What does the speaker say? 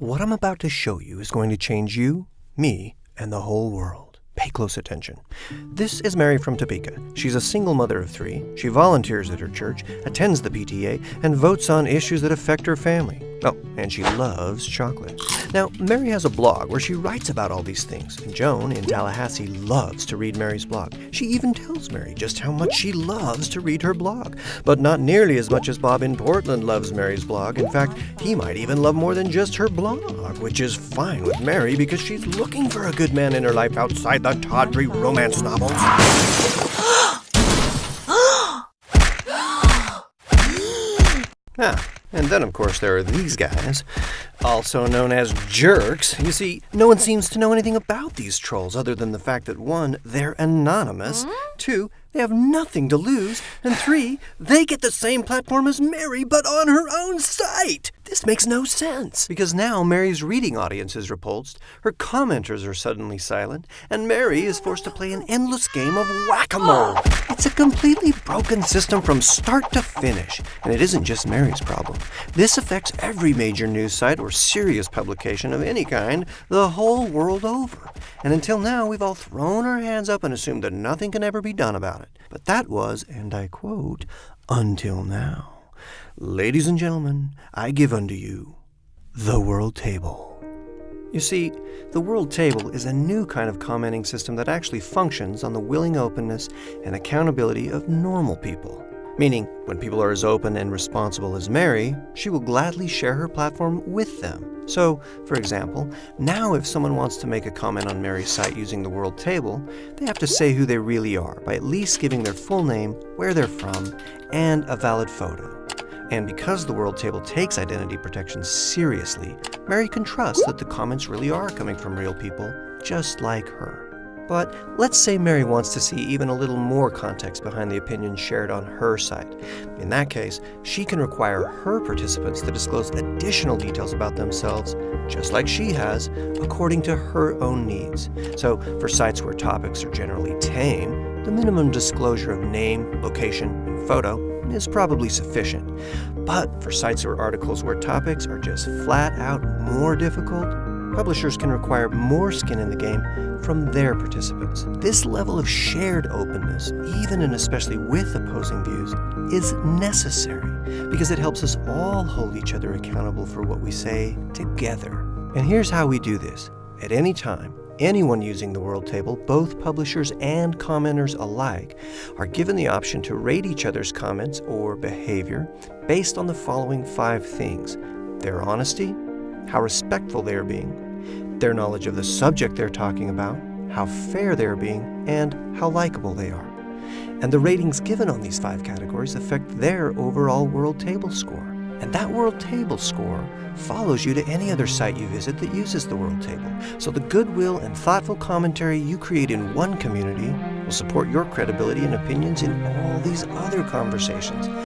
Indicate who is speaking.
Speaker 1: What I'm about to show you is going to change you, me, and the whole world. Pay close attention. This is Mary from Topeka. She's a single mother of 3. She volunteers at her church, attends the PTA, and votes on issues that affect her family. Oh, and she loves chocolate. Now, Mary has a blog where she writes about all these things, and Joan in Tallahassee loves to read Mary's blog. She even tells Mary just how much she loves to read her blog, but not nearly as much as Bob in Portland loves Mary's blog. In fact, he might even love more than just her blog, which is fine with Mary because she's looking for a good man in her life outside the tawdry romance novels. And then, of course, there are these guys, also known as jerks. You see, no one seems to know anything about these trolls other than the fact that 1, they're anonymous, 2, they have nothing to lose, and 3, they get the same platform as Mary, but on her own site. This makes no sense, because now Mary's reading audience is repulsed, her commenters are suddenly silent, and Mary is forced to play an endless game of whack-a-mole. It's a completely broken system from start to finish, and it isn't just Mary's problem. This affects every major news site or serious publication of any kind the whole world over. And until now, we've all thrown our hands up and assumed that nothing can ever be done about it. But that was, and I quote, until now. Ladies and gentlemen, I give unto you the World Table. You see, the World Table is a new kind of commenting system that actually functions on the willing openness and accountability of normal people. Meaning, when people are as open and responsible as Mary, she will gladly share her platform with them. So, for example, now if someone wants to make a comment on Mary's site using the World Table, they have to say who they really are by at least giving their full name, where they're from, and a valid photo. And because the World Table takes identity protection seriously, Mary can trust that the comments really are coming from real people, just like her. But let's say Mary wants to see even a little more context behind the opinions shared on her site. In that case, she can require her participants to disclose additional details about themselves, just like she has, according to her own needs. So for sites where topics are generally tame, the minimum disclosure of name, location, and photo is probably sufficient. But for sites or articles where topics are just flat out more difficult, publishers can require more skin in the game from their participants. This level of shared openness, even and especially with opposing views, is necessary because it helps us all hold each other accountable for what we say together. And here's how we do this. At any time, anyone using the World Table, both publishers and commenters alike, are given the option to rate each other's comments or behavior based on the following 5 things: their honesty, how respectful they are being, their knowledge of the subject they're talking about, how fair they're being, and how likable they are. And the ratings given on these 5 categories affect their overall World Table score. And that World Table score follows you to any other site you visit that uses the World Table. So the goodwill and thoughtful commentary you create in one community will support your credibility and opinions in all these other conversations.